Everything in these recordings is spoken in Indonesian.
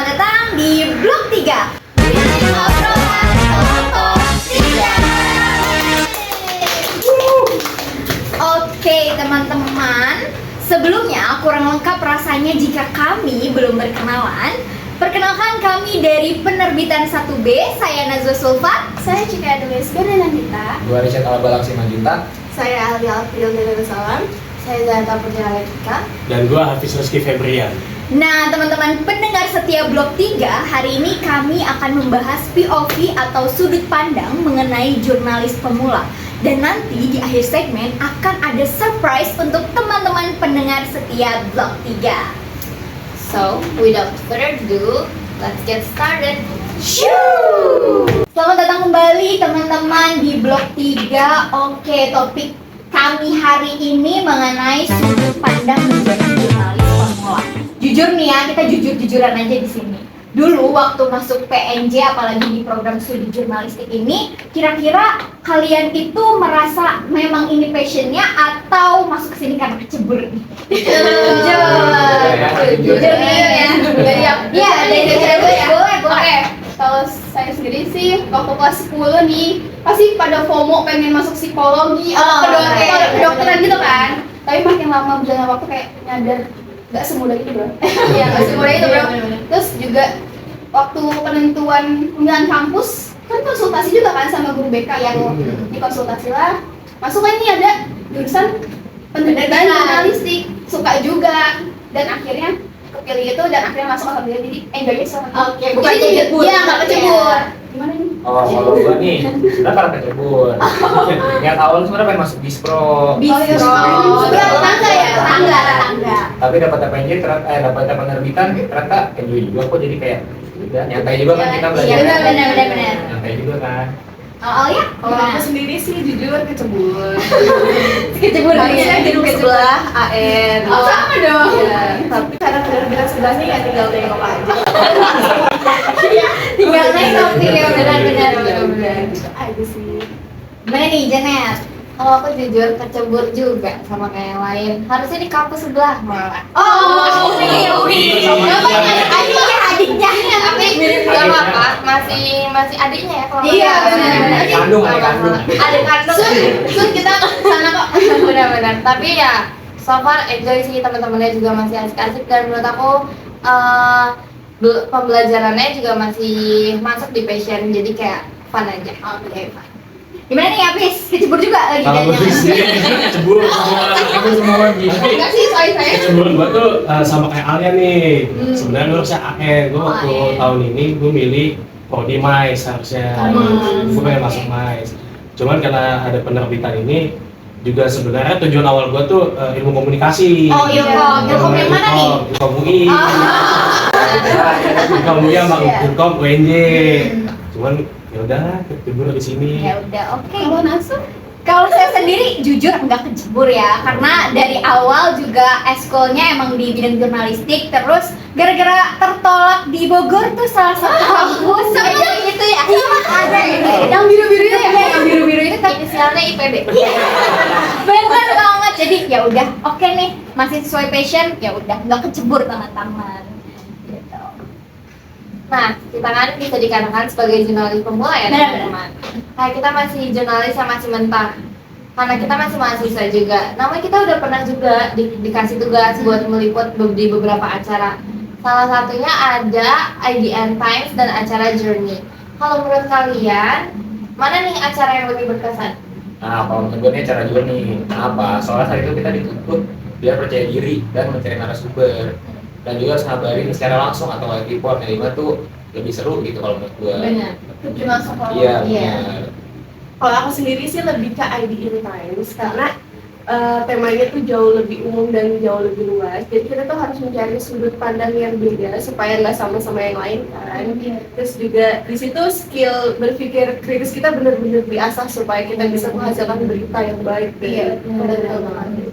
selamat datang di Blok 3. Obrolan kelompok 3. Oke teman-teman, sebelumnya kurang lengkap rasanya jika kami belum berkenalan. Perkenalkan, kami dari penerbitan 1B, saya Nazwa Sulfat. Saya Cika Adelis Bernadita. Gua Risyad Al-Balak Simanjuntak. Saya Ali Alfil Darussalam. Saya Zahra Putri Alekika. Dan gua Hafiz Rizky Febrian. Nah teman-teman pendengar setia Blok 3, hari ini kami akan membahas POV atau sudut pandang mengenai jurnalis pemula. Dan nanti di akhir segmen akan ada surprise untuk teman-teman pendengar setia Blok 3. So, without further ado, let's get started. Shoo! Selamat datang kembali teman-teman di Blok 3. Oke, topik kami hari ini mengenai sudut pandang menjadi jurnalis pemula. Jujur nih ya, kita jujur-jujuran aja di sini. Dulu waktu masuk PNJ, apalagi di program studi jurnalistik ini, kira-kira kalian itu merasa memang ini passionnya atau masuk ke sini karena kecebur nih? Jujur nih ya. Iya, dari gue ya. Boleh. Kalau saya sendiri sih, waktu kelas 10 nih, pasti pada FOMO pengen masuk psikologi atau kedokteran gitu kan. Tapi makin lama berjalan waktu kayak nyadar nggak semudah itu bro. Iya, nggak semudah itu bro. Terus juga waktu penentuan pemilihan kampus kan konsultasi juga kan sama guru BK yang dikonsultasi lah. Masuk kan ini ada jurusan pendidikan jurnalistik, suka juga dan akhirnya kepilih itu dan akhirnya masuk alhamdulillah, jadi enjoy sama. Oke, bukan kecebur. Iya, nggak kecebur. Gimana nih? Oh, kalau gua nih, udah karena kecebur. Yang awal sebenarnya pengen masuk Dispro. Tangga ya, tangga. Tapi dapat PNJ, dapat penerbitan, ternyata enjoy juga kok, jadi kayak udah nyantai juga kan kita belajar. Iya, benar. Nyantai juga kan. Oh ya? Kalau aku sendiri sih jujur kecebur. Kecebur Harusnya gedung sebelah AN. Oh, sama dong. Iya, tapi karena penerbitan sebelahnya ya tinggal tengok aja. Tinggal nengok nih ya, benar-benar. Gitu aja sih. Gimana nih Janet? Kalau aku jujur kecebur juga sama kayak yang lain. Harusnya di kampus sebelah malah. Oh, Uwi. Adiknya. Tapi nggak apa-apa, masih adiknya ya kalau Iya, benar. Adik kandung. Adik kandung. Sun kita sana kok. Benar-benar. Tapi ya so far enjoy sih, teman-temannya juga masih asik-asik dan menurut aku pembelajarannya juga masih masuk di passion, jadi kayak fun aja. Oke, fun. Gimana nih Apis? Kecebur juga lagi Kalau gue sih kecebur semua gitu. Enggak sih, soalnya saya Kecebur gue tuh sama kayak Alia nih. Sebenarnya gue harusnya AN. Gue waktu tahun ini gue milih prodi MAIS harusnya. Gue pengen masuk MAIS. Cuman karena ada penerbitan ini, juga sebenarnya tujuan awal gue tuh ilmu komunikasi. Oh, Ilkom yang mana nih? Ilkom UI. Ilkom UI sama Ilkom UNJ. Cuman ya udah kecebur di sini. Ya udah, oke. kalau masuk Kalau saya sendiri jujur enggak kecebur ya, karena dari awal juga eskulnya emang di bidang jurnalistik, terus gara-gara tertolak di Bogor tuh salah satu kampus gitu ya. Ada gitu. Yang biru-biru itu ya, yang biru-biru itu tapi inisialnya IPB. bener banget. Jadi ya udah, oke nih, masih sesuai passion, ya udah enggak kecebur teman-teman. Gitu. Nah, kita kan bisa dikatakan sebagai jurnalis pemula ya Benar, teman-teman. Kayak kita masih jurnalis yang masih mentah, karena kita masih mahasiswa juga. Namun kita udah pernah juga dikasih tugas buat meliput di beberapa acara. Salah satunya ada IDN Times dan acara Journey. Kalau menurut kalian, mana nih acara yang lebih berkesan? Nah, kalau menurut gue ini acara juga nih. Kenapa? Soalnya saat itu kita dituntut biar percaya diri dan mencari narasumber. Dan juga harus ngabarin secara langsung atau live report. Yang lima tuh lebih seru gitu kalau menurut gue. Benar. Termasuk kalau Iya, benar. Kalau aku sendiri sih lebih ke IDN Times karena temanya tuh jauh lebih umum dan jauh lebih luas. Jadi kita tuh harus mencari sudut pandang yang beda supaya nggak sama-sama yang lain kan. Terus juga di situ skill berpikir kritis kita benar-benar diasah supaya kita bisa menghasilkan berita yang baik. Iya, betul banget.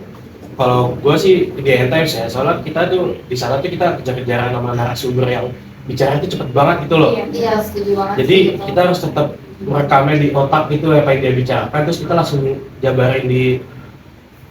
Kalau gue sih di Times ya, soalnya kita tuh di sana tuh kita kejar-kejaran sama narasumber yang bicara itu cepet banget gitu loh. Iya, setuju banget. Jadi sih, betul. kita harus tetap merekamnya di otak gitu apa yang dia bicarakan, terus kita langsung jabarin di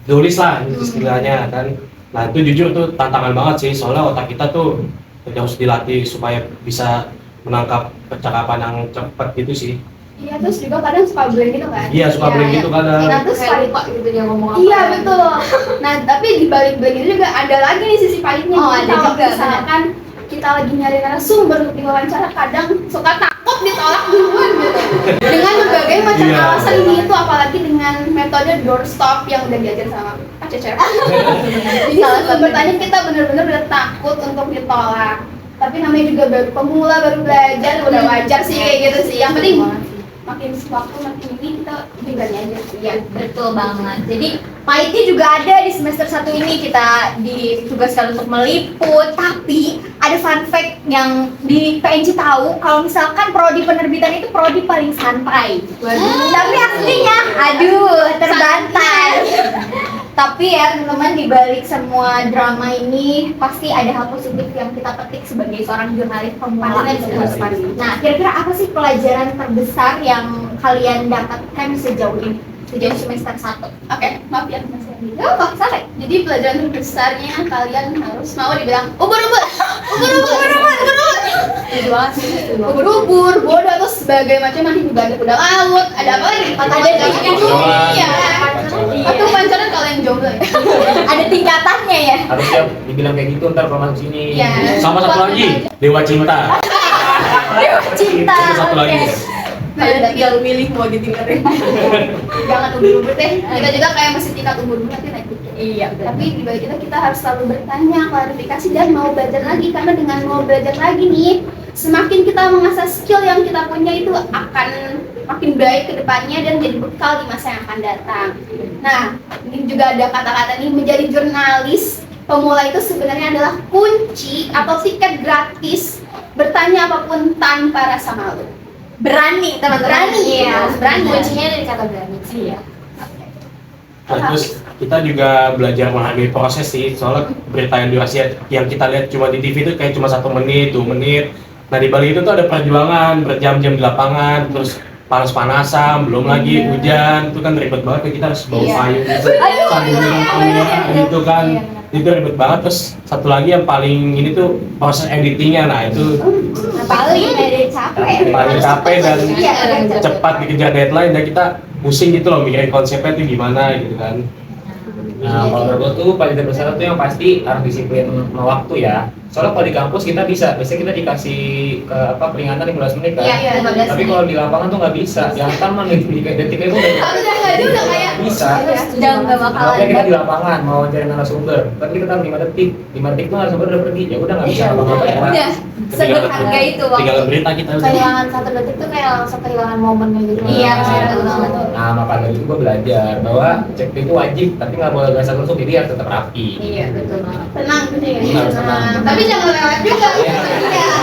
tulis lah gitu istilahnya kan. Nah itu jujur tuh tantangan banget sih, soalnya otak kita tuh jadi harus dilatih supaya bisa menangkap percakapan yang cepat gitu sih. Iya, terus juga kadang suka blank gitu kan. Iya, suka blank gitu kadang. Nah, terus Kayak lupa gitu dia ngomong apa. iya betul. Nah, tapi di balik blank itu juga ada lagi nih sisi pahitnya. Oh, ada Kalau juga, misalkan kita lagi nyari narasumber untuk diwawancara, kadang suka takut ditolak duluan gitu. Dengan berbagai macam Iya. alasan ini itu, apalagi dengan metode doorstop yang udah diajar sama Kak Cecep. Jadi sebelum bertanya kita benar-benar udah takut untuk ditolak. Tapi namanya juga baru pemula, baru belajar, udah wajar sih kayak gitu sih. Yang penting makin waktu makin ini kita lebih berani aja. Iya, betul banget. Jadi pahitnya juga ada di semester 1 ini, kita ditugaskan untuk meliput, tapi ada fun fact yang di PNJ tahu kalau misalkan prodi penerbitan itu prodi paling santai. Tapi aslinya, aduh, terbantai. Tapi ya teman-teman, di balik semua drama ini pasti ada hal positif yang kita petik sebagai seorang jurnalis pemula. Nah, kira-kira apa sih pelajaran terbesar yang kalian dapatkan sejauh ini? Sejauh semester 1? Oke, maaf ya Mas Yanti. Gak apa, santai. Jadi pelajaran terbesarnya kalian harus mau dibilang ubur-ubur. Setuju banget sih, setuju banget. Ubur-ubur, bodoh, terus sebagai macam nanti juga ada kuda laut, ada apa lagi? Ada Pacaran. iya. Atau pacaran kalau yang jomblo ya. Ada tingkatannya ya? Harusnya dibilang kayak gitu ntar kalau masuk sini. Iya. Sama satu lagi, Dewa Cinta. Cinta. Itu satu oke. lagi. Kalian tinggal milih mau ditingkatin. Jangan ubur-ubur deh. Kita juga kayak masih tingkat ubur-ubur nanti naik dikit. Iya, Tapi di balik itu kita harus selalu bertanya, klarifikasi, dan mau belajar lagi. Karena dengan mau belajar lagi nih, semakin kita mengasah skill yang kita punya itu akan makin baik ke depannya dan jadi bekal di masa yang akan datang. Nah, ini juga ada kata-kata nih, menjadi jurnalis pemula itu sebenarnya adalah kunci atau tiket gratis bertanya apapun tanpa rasa malu. Berani teman-teman. Berani, Iya, harus berani. Kuncinya dari kata berani. Iya. Nah, terus kita juga belajar menghargai proses sih, soalnya berita yang durasi yang kita lihat cuma di TV itu kayak cuma 1 menit, 2 menit. Nah di balik itu tuh ada perjuangan berjam-jam di lapangan, terus panas-panasan, belum lagi hujan, itu kan ribet banget, kayak kita harus bawa Iya. payung gitu, sambil minum kamera gitu kan, itu ribet banget. Terus satu lagi yang paling ini tuh proses editingnya, nah itu Paling ada capek. paling capek dan Iya, ada cepat dikejar deadline dan kita pusing gitu loh mikirin konsepnya itu gimana gitu kan. Nah, kalau menurut gue tuh paling terbesar tuh yang pasti harus disiplin sama waktu ya. Soalnya kalau di kampus kita biasanya kita dikasih ke peringatan 15 menit kan. Iya, 15 Tapi kalau di lapangan tuh nggak bisa. Yang taman detik itu udah Tapi udah nggak udah kayak bisa. Udah nggak bakalan. Makanya kita di lapangan mau cari narasumber, tapi kita tahu 5 detik. 5 detik tuh narasumber udah pergi, ya udah nggak bisa apa-apa ya. Udah, seberharga itu waktu. Tinggal berita kita udah. Kehilangan 1 detik tuh kayak langsung kehilangan momennya gitu. Iya, betul banget. Nah, maka dari itu gue belajar bahwa cek itu wajib, tapi nggak boleh biasa terus, jadi harus tetap rapi. Iya, betul banget. tenang gitu ya. Harus tenang. Tapi jangan lewat juga. Iya. Iya.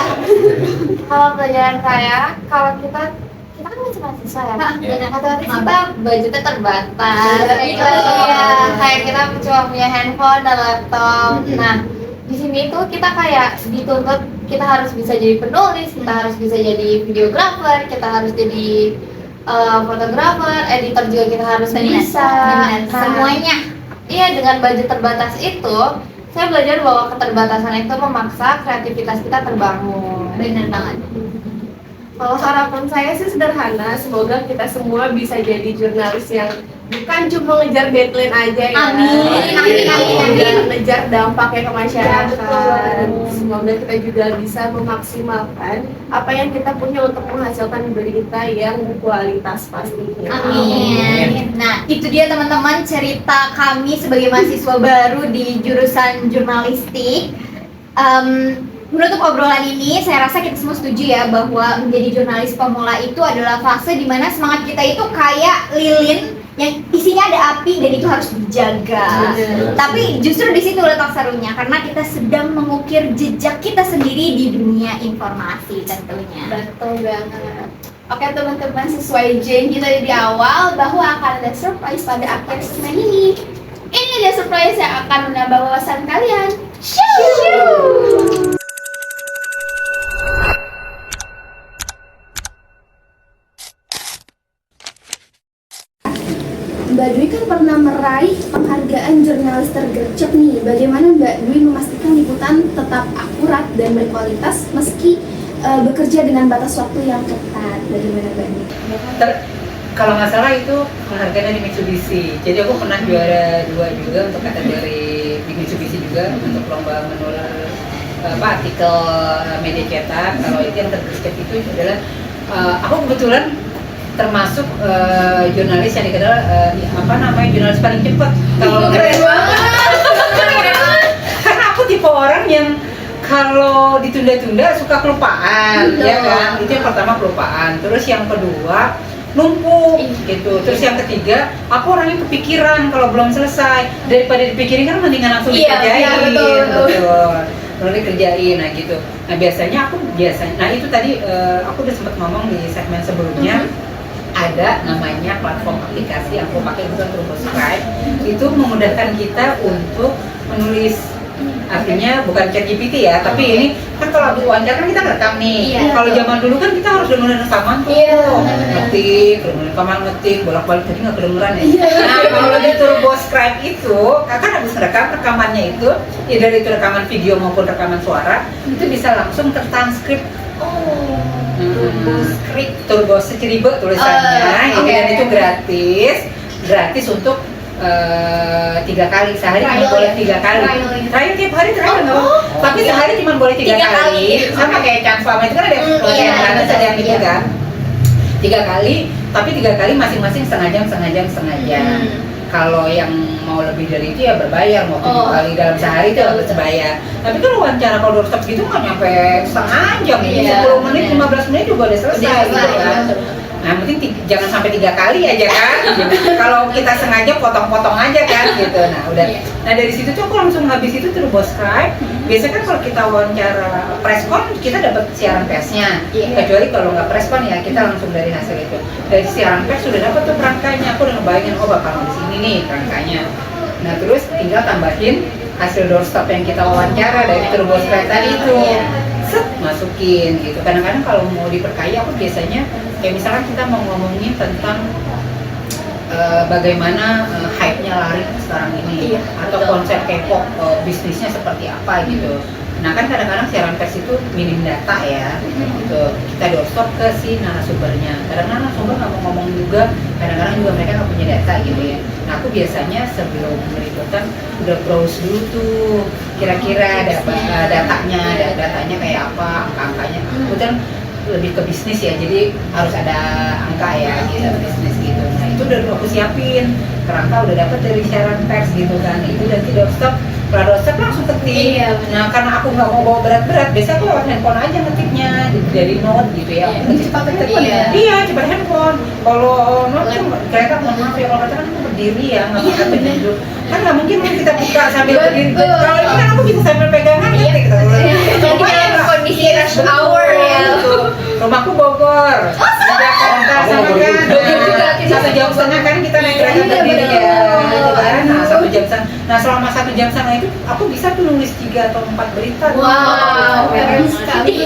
Kalau pelajaran saya, kalau kita kan masih mahasiswa ya. Iya. Dan otomatis kita budgetnya terbatas. Gitu. Iya, kayak kita cuma punya handphone dan laptop. Nah, di sini tuh kita kayak dituntut kita harus bisa jadi penulis, kita harus bisa jadi videographer, kita harus jadi fotografer, editor juga kita harus bisa. Benar. Nah, semuanya. Iya, dengan budget terbatas itu, saya belajar bahwa keterbatasan itu memaksa kreativitas kita terbangun. Bener banget. Kalau harapan saya sih sederhana, semoga kita semua bisa jadi jurnalis yang bukan cuma ngejar deadline aja ya. Amin. Dan ngejar dampaknya ke masyarakat. Ya, betul. Semoga kita juga bisa memaksimalkan apa yang kita punya untuk menghasilkan berita yang berkualitas pastinya. Amin. Nah, itu dia teman-teman cerita kami sebagai mahasiswa baru di jurusan jurnalistik. Menutup obrolan ini, saya rasa kita semua setuju ya bahwa menjadi jurnalis pemula itu adalah fase di mana semangat kita itu kayak lilin yang isinya ada api dan itu harus dijaga. Bener. Tapi justru di situ letak serunya karena kita sedang mengukir jejak kita sendiri di dunia informasi tentunya. Betul banget. Oke teman-teman, sesuai janji tadi di awal bahwa akan ada surprise pada akhir segmen ini. Ini dia surprise yang akan menambah wawasan kalian. Shoo! Mbak Dwi kan pernah meraih penghargaan jurnalis tergercep nih. Bagaimana Mbak Dwi memastikan liputan tetap akurat dan berkualitas meski bekerja dengan batas waktu yang ketat? Bagaimana Mbak Dwi? Kalau nggak salah itu penghargaan dari Mitsubishi. Jadi aku pernah juara 2 juga untuk kategori di Mitsubishi juga untuk lomba menulis artikel media cetak. Kalau itu yang tergercep itu adalah aku kebetulan termasuk jurnalis yang dikenal jurnalis paling cepat. Kalau Keren banget. karena aku tipe orang yang kalau ditunda-tunda suka kelupaan, ya kan? Itu yang pertama kelupaan. Terus yang kedua numpuk gitu. Terus yang ketiga, aku orangnya kepikiran kalau belum selesai. Daripada dipikirin kan mendingan langsung dikerjain. Betul. Lalu dikerjain, nah gitu. Nah nah itu tadi aku udah sempat ngomong di segmen sebelumnya. Ada namanya platform aplikasi yang aku pakai bukan TurboScribe. Itu memudahkan kita untuk menulis. Artinya bukan ChatGPT ya, tapi ini kan kalau habis wawancara kan kita ngerekam nih. Kalau zaman dulu kan kita harus dengerin rekaman tuh, ngetik, bolak-balik jadi nggak kedengeran ya. Nah kalau di TurboScribe itu, kan habis ngerekam rekamannya itu, ya dari itu rekaman video maupun rekaman suara, itu bisa langsung tertranskrip. Turbo Seceribe tulisannya, dan itu gratis untuk 3 kali sehari cuma boleh 3 kali. Trial tiap hari trial nggak apa-apa. Tapi sehari cuma boleh 3 kali. Sama kayak Canva itu kan ada yang gratis ada yang gitu kan. 3 kali, tapi 3 kali masing-masing setengah jam. Kalau yang mau lebih dari itu ya berbayar, mau 7 kali dalam sehari itu harus bayar. Tapi kan wawancara kalau doorstop gitu nggak nyampe setengah jam, 10 menit, 15 menit juga udah selesai gitu kan. Nah, yang penting jangan sampai 3 kali aja kan. Kalau kita sengaja potong-potong aja kan gitu. Nah, udah. Nah, dari situ tuh aku langsung habis itu TurboScribe. Biasanya kan kalau kita wawancara preskon kita dapat siaran persnya. Kecuali kalau nggak preskon ya kita langsung dari hasil itu. Dari siaran pers sudah dapat tuh kerangkanya. Aku udah ngebayangin bakal di sini nih kerangkanya. Nah, terus tinggal tambahin hasil doorstop yang kita wawancara dari TurboScribe tadi itu. Masukin gitu. Kadang-kadang kalau mau diperkaya aku biasanya kayak misalkan kita mau ngomongin tentang bagaimana hype-nya lari sekarang ini atau konsep K-pop bisnisnya seperti apa gitu. Nah kan kadang-kadang siaran pers itu minim data ya gitu. Kita doorstop ke si narasumbernya. Kadang-kadang narasumber nggak mau ngomong juga, kadang-kadang juga mereka nggak punya data gitu ya. Nah aku biasanya sebelum liputan udah browse dulu tuh kira-kira datanya kayak apa, angka-angkanya. Kemudian lebih ke bisnis ya, jadi harus ada angka ya gitu, bisnis gitu. Nah itu udah aku siapin, kerangka udah dapet dari siaran pers gitu kan. Itu nanti doorstop langsung ketik. Nah karena aku nggak mau bawa berat-berat, biasa aku lewat handphone aja ngetiknya dari note gitu ya. Cepat handphone ya. Iya cepat handphone. Kalau note kereta mohon maaf ya, kalau kata kan aku berdiri ya, nggak bisa berdiri. Kan nggak mungkin kita buka sambil berdiri. Kalau ini kan aku bisa sambil pegangan ngetik. Kondisi rush hour ya. Rumahku Bogor, Jakarta sama kan 1,5 jam kan kita naik kereta berdiri ya, gitu kan. Nah 1 jam setengah. Nah selama 1 jam setengah itu aku bisa tuh nulis 3 atau 4 berita. Wow, keren sekali.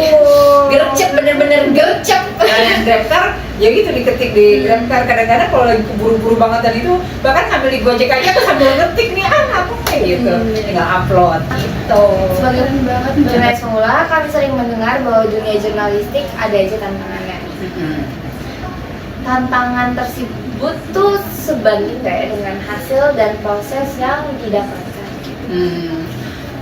Gercep, bener-bener gercep. Nah yang daftar ya gitu diketik di daftar. Kadang-kadang kalau lagi buru-buru banget dan itu bahkan sambil digojek aja tuh sambil ngetik nih aku kayak gitu, tinggal upload gitu. Keren banget Mbak. Jurnalis pemula, kami sering mendengar bahwa dunia jurnalistik ada aja tantangannya. Tantangan tersebut tuh sebanding nggak ya dengan hasil dan proses yang didapatkan?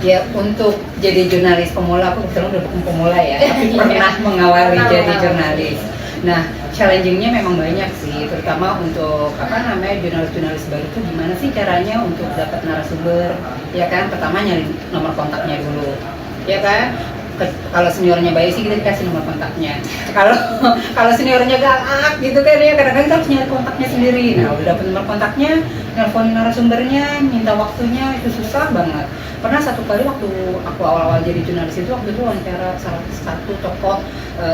Ya untuk jadi jurnalis pemula, aku kebetulan udah bukan pemula ya, tapi pernah mengawali jadi jurnalis. Nah, challengingnya memang banyak sih, terutama untuk jurnalis baru itu gimana sih caranya untuk dapat narasumber, ya kan? Pertama nyari nomor kontaknya dulu, ya kan? Kalau seniornya baik sih kita dikasih nomor kontaknya. Kalau seniornya galak gitu kan ya, kadang-kadang kita harus nyari kontaknya sendiri. Nah udah dapet nomor kontaknya, nelfon narasumbernya, minta waktunya, itu susah banget. Pernah satu kali waktu aku awal-awal jadi jurnalis itu, waktu itu wawancara salah satu tokoh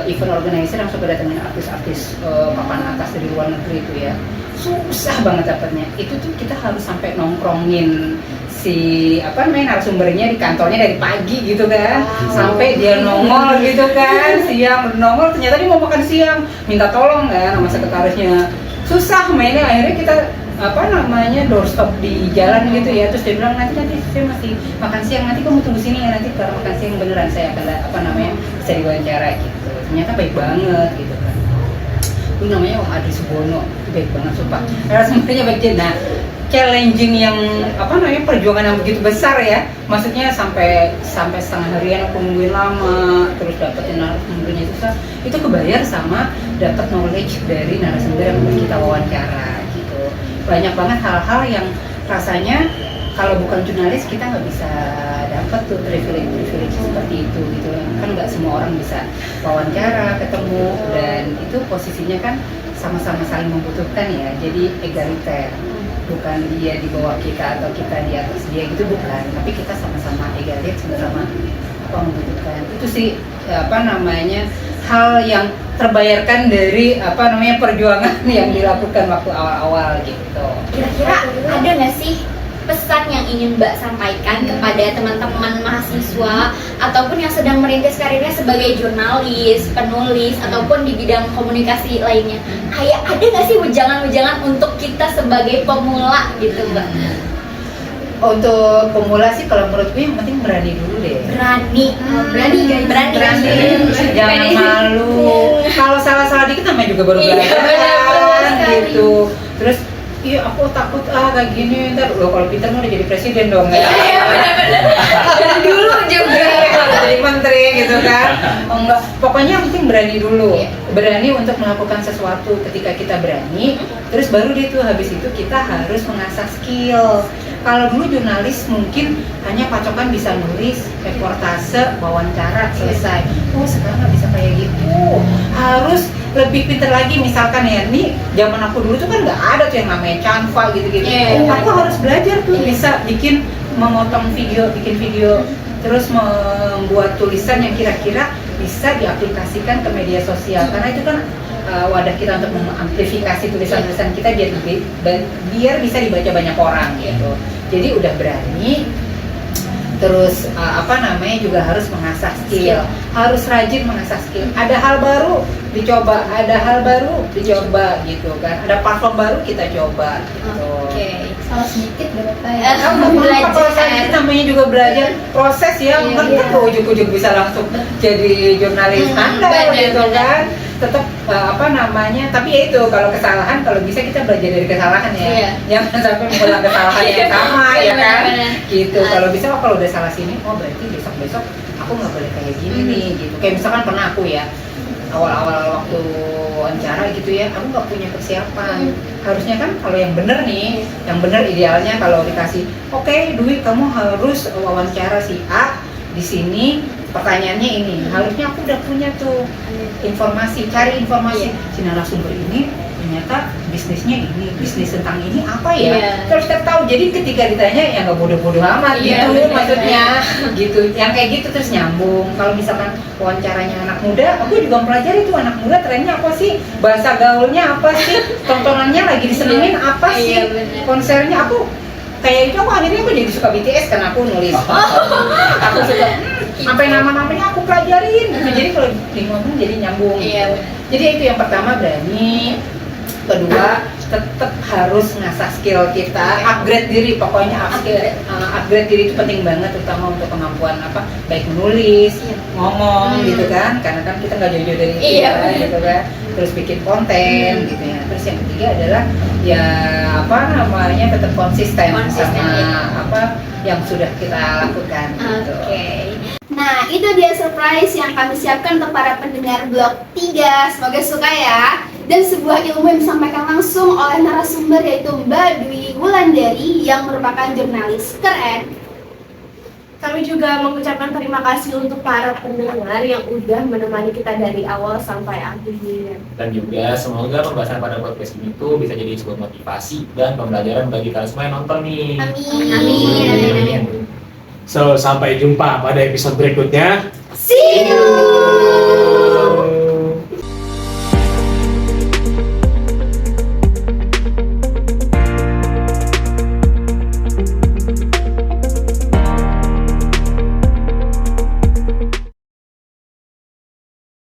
event organizer yang suka datengin artis-artis papan atas dari luar negeri itu ya. Susah banget dapetnya. Itu tuh kita harus sampai nongkrongin si narasumbernya di kantornya dari pagi gitu kan, sampai dia nongol gitu kan, siang nongol ternyata dia mau makan siang, minta tolong kan sama sekretarisnya. Susah mainnya, akhirnya kita doorstop di jalan gitu ya, terus dia bilang nanti saya masih makan siang, nanti kamu tunggu sini ya, nanti kalau makan siang beneran saya akan bisa diwawancara gitu. Ternyata baik banget gitu kan. Itu namanya Om Adri Subono, baik banget sumpah. Narasumbernya baik. Nah, challenging yang perjuangan yang begitu besar ya, maksudnya sampai setengah harian aku nungguin lama, terus dapetin narasumbernya susah, itu kebayar sama dapat knowledge dari narasumber yang kita wawancara gitu. Banyak banget hal-hal yang rasanya kalau bukan jurnalis kita nggak bisa dapat tuh privilege seperti itu gitu kan. Nggak semua orang bisa wawancara, ketemu, dan itu posisinya kan sama-sama saling membutuhkan ya, jadi egaliter. Bukan dia di bawah kita atau kita di atas dia gitu, bukan, tapi kita sama-sama egalit, sama-sama membutuhkan. Itu sih hal yang terbayarkan dari perjuangan yang dilakukan waktu awal-awal gitu. Kira-kira ada nggak sih pesan yang ingin Mbak sampaikan kepada teman-teman mahasiswa ataupun yang sedang merintis karirnya sebagai jurnalis, penulis, ataupun di bidang komunikasi lainnya? Kayak ada nggak sih wejangan-wejangan untuk kita sebagai pemula gitu, Mbak? Untuk pemula sih kalau menurut gue yang penting berani dulu deh. Berani. Jangan malu. Kalau salah-salah dikit namanya juga baru belajar gitu. Terus iya aku takut kayak gini, ntar loh kalau Peter mau udah jadi presiden dong ya. Dari dulu juga jadi menteri gitu kan. Enggak, pokoknya yang penting berani dulu. Berani untuk melakukan sesuatu. Ketika kita berani, terus baru dia tuh habis itu kita harus mengasah skill. Kalau dulu jurnalis mungkin hanya pacokan bisa nulis, reportase, wawancara, selesai. Oh sekarang nggak bisa kayak gitu. Harus lebih pinter lagi, misalkan ya, nih zaman aku dulu tuh kan nggak ada tuh yang namanya Canva gitu-gitu. Aku harus belajar tuh bisa bikin, memotong video, bikin video, terus membuat tulisan yang kira-kira bisa diaplikasikan ke media sosial, karena itu kan wadah kita untuk mengamplifikasi tulisan-tulisan kita biar bisa dibaca banyak orang gitu. Jadi udah berani, terus juga harus mengasah skill, harus rajin mengasah skill. Ada hal baru dicoba, gitu kan. Ada platform baru kita coba gitu. Salah sedikit berapa ya? Kalau saya namanya juga belajar proses ya, bukan kita ujuk-ujuk bisa langsung jadi jurnalis handal gitu kan. Tetap tapi ya itu, kalau kesalahan, kalau bisa kita belajar dari kesalahan ya. Jangan sampai mengulang kesalahan yang sama ya kan. Gitu. Kalau bisa kalau udah salah sini, oh berarti besok aku nggak boleh kayak gini nih gitu. Kayak misalkan pernah aku ya, awal-awal waktu wawancara gitu ya, aku nggak punya persiapan. Harusnya kan kalau yang bener nih, yang bener idealnya kalau dikasih, oke, Dwi kamu harus wawancara si A di sini, pertanyaannya ini. Harusnya aku udah punya tuh informasi, cari informasi. Si narasumber ini ternyata bisnisnya ini, bisnis tentang ini apa ya? Terus kita tahu. Jadi ketika ditanya ya nggak bodoh-bodoh amat gitu, maksudnya gitu. Yang kayak gitu terus nyambung. Kalau misalkan wawancaranya anak muda, aku juga mempelajari tuh anak muda trennya apa sih, bahasa gaulnya apa sih, tontonannya lagi disenengin apa sih, konsernya. Aku kayak itu, akhirnya aku jadi suka BTS karena aku nulis. Aku suka sampai nama-namanya aku pelajarin gitu. Jadi kalau di ngomong jadi nyambung gitu. Jadi itu yang pertama, berani. Kedua, tetap harus ngasah skill kita, upgrade diri. Pokoknya upgrade diri itu penting banget, terutama untuk kemampuan baik menulis, ngomong gitu kan, karena kan kita nggak jauh-jauh dari itu gitu kan. Terus bikin konten gitu ya. Terus yang ketiga adalah ya tetap konsisten sama yang sudah kita lakukan gitu. Nah, itu dia surprise yang kami siapkan untuk para pendengar Blog 3. Semoga suka ya. Dan sebuah ilmu yang disampaikan langsung oleh narasumber yaitu Mbak Dwi Wulandari yang merupakan jurnalis keren. Kami juga mengucapkan terima kasih untuk para pendengar yang udah menemani kita dari awal sampai akhir. Dan juga semoga pembahasan pada podcast ini tuh bisa jadi sebuah motivasi dan pembelajaran bagi kalian semua yang nonton nih. Amin. So, sampai jumpa pada episode berikutnya. See you.